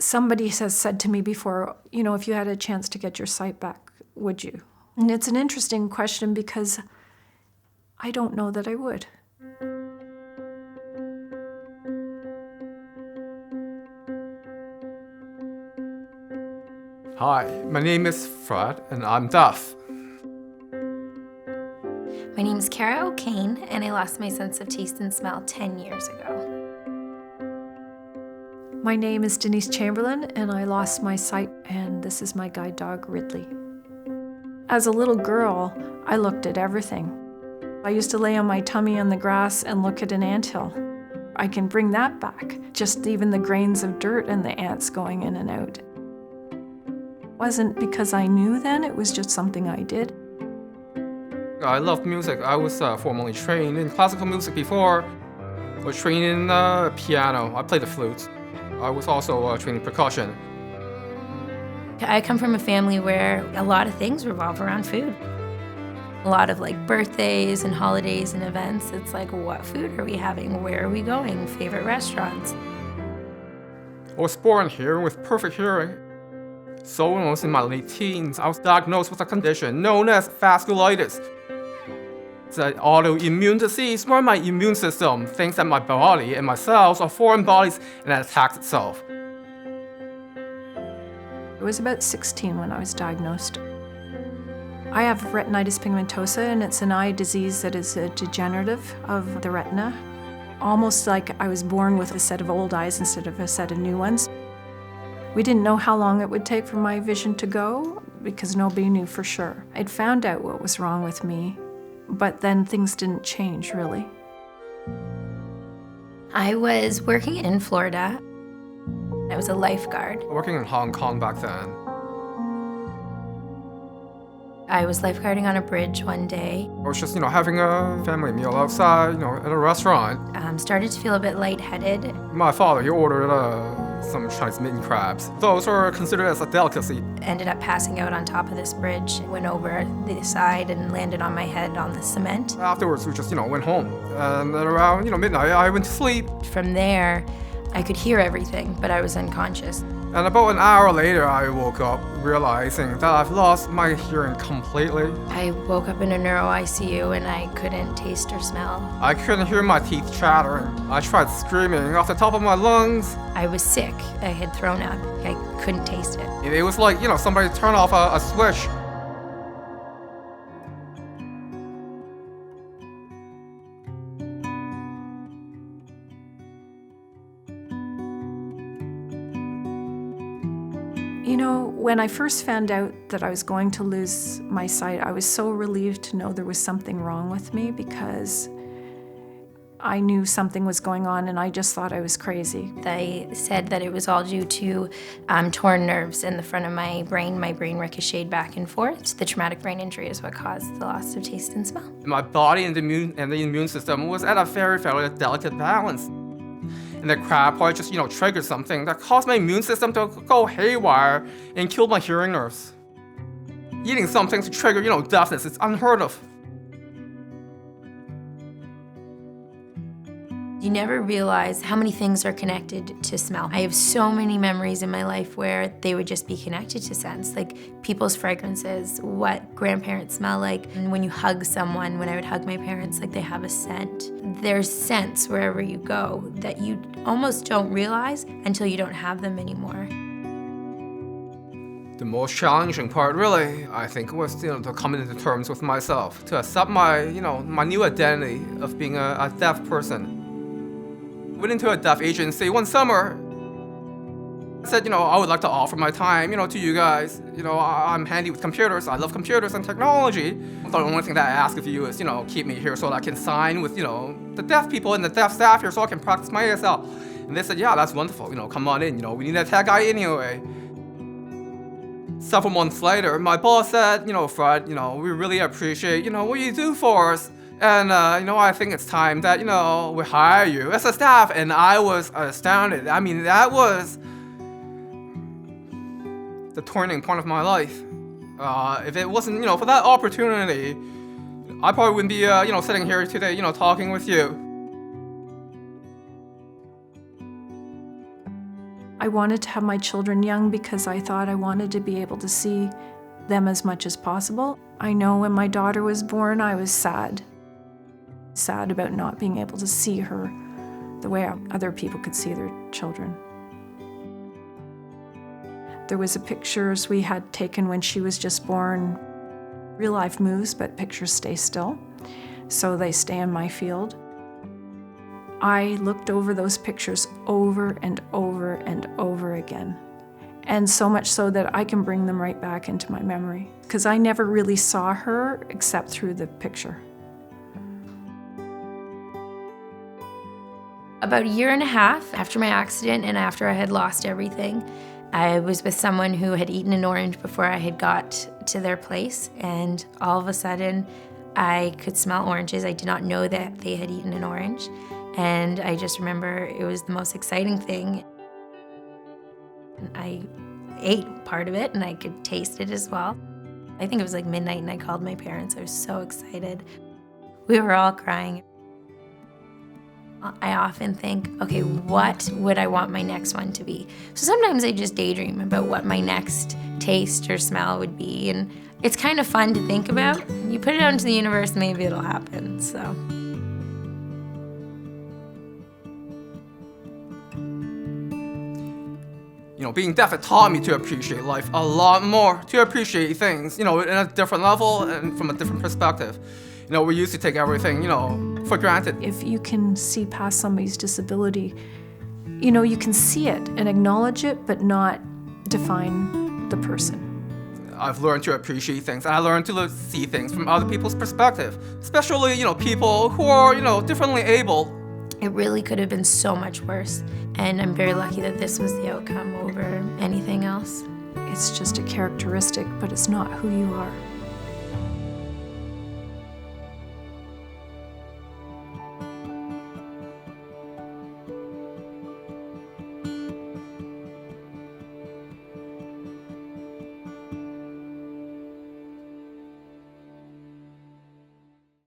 Somebody has said to me before, if you had a chance to get your sight back, would you? And it's an interesting question because I don't know that I would. Hi, my name is Fred, and I'm deaf. My name is Kara O'Kane, and I lost my sense of taste and smell 10 years ago. My name is Denise Chamberlain, and I lost my sight, and this is my guide dog, Ridley. As a little girl, I looked at everything. I used to lay on my tummy on the grass and look at an anthill. I can bring that back, just even the grains of dirt and the ants going in and out. It wasn't because I knew then, it was just something I did. I love music. I was formerly trained in classical music before. I was trained in piano. I played the flute. I was also trained in percussion. I come from a family where a lot of things revolve around food. A lot of birthdays and holidays and events. It's like, what food are we having? Where are we going? Favorite restaurants? I was born here with perfect hearing. So when I was in my late teens, I was diagnosed with a condition known as vasculitis. It's an autoimmune disease where my immune system thinks that my body and my cells are foreign bodies and it attacks itself. I was about 16 when I was diagnosed. I have retinitis pigmentosa, and it's an eye disease that is a degenerative of the retina. Almost like I was born with a set of old eyes instead of a set of new ones. We didn't know how long it would take for my vision to go because nobody knew for sure. I'd found out what was wrong with me, but then things didn't change really. I was working in Florida. I was a lifeguard. Working in Hong Kong back then. I was lifeguarding on a bridge one day. I was just, having a family meal outside, at a restaurant. Started to feel a bit lightheaded. My father, he ordered some Chinese mitten crabs. Those are considered as a delicacy. Ended up passing out on top of this bridge. Went over the side and landed on my head on the cement. Afterwards, we just, went home. And at around, midnight, I went to sleep. From there, I could hear everything, but I was unconscious. And about an hour later, I woke up realizing that I've lost my hearing completely. I woke up in a neuro ICU and I couldn't taste or smell. I couldn't hear my teeth chattering. I tried screaming off the top of my lungs. I was sick. I had thrown up. I couldn't taste it. It was like, somebody turned off a switch. When I first found out that I was going to lose my sight, I was so relieved to know there was something wrong with me because I knew something was going on and I just thought I was crazy. They said that it was all due to torn nerves in the front of my brain. My brain ricocheted back and forth. The traumatic brain injury is what caused the loss of taste and smell. My body and the immune system was at a very, very delicate balance. And the crab probably just, triggered something that caused my immune system to go haywire and killed my hearing nerves. Eating something to trigger, deafness is unheard of. You never realize how many things are connected to smell. I have so many memories in my life where they would just be connected to scents, like people's fragrances, what grandparents smell like. And when you hug someone, when I would hug my parents, they have a scent. There's scents wherever you go that you almost don't realize until you don't have them anymore. The most challenging part, really, I think, was to come into terms with myself, to accept my, my new identity of being a deaf person. Went into a deaf agency one summer. I said, I would like to offer my time, to you guys. I'm handy with computers. I love computers and technology. The only thing that I ask of you is, keep me here so that I can sign with, the deaf people and the deaf staff here so I can practice my ASL. And they said, yeah, that's wonderful. Come on in. We need a tech guy anyway. Several months later, my boss said, Fred, we really appreciate, what you do for us. And, I think it's time that, we hire you as a staff. And I was astounded. I mean, that was the turning point of my life. If it wasn't, for that opportunity, I probably wouldn't be, sitting here today, talking with you. I I wanted to have my children young because I thought I wanted to be able to see them as much as possible. I know when my daughter was born, I was sad. Sad about not being able to see her the way other people could see their children. There was pictures we had taken when she was just born. Real life moves, but pictures stay still, so they stay in my field. I looked over those pictures over and over and over again, and so much so that I can bring them right back into my memory, because I never really saw her except through the picture. About a year and a half after my accident and after I had lost everything, I was with someone who had eaten an orange before I had got to their place, and all of a sudden I could smell oranges. I did not know that they had eaten an orange, and I just remember it was the most exciting thing. I ate part of it and I could taste it as well. I think it was like midnight and I called my parents. I was so excited. We were all crying. I often think, okay, what would I want my next one to be? So sometimes I just daydream about what my next taste or smell would be, and it's kind of fun to think about. You put it out into the universe, maybe it'll happen, so. You know, being deaf, it taught me to appreciate life a lot more, to appreciate things, you know, in a different level and from a different perspective. You know, we used to take everything, you know, for granted. If you can see past somebody's disability, you know, you can see it and acknowledge it, but not define the person. I've learned to appreciate things, and I learned to see things from other people's perspective, especially, you know, people who are, you know, differently able. It really could have been so much worse, and I'm very lucky that this was the outcome over anything else. It's just a characteristic, but it's not who you are.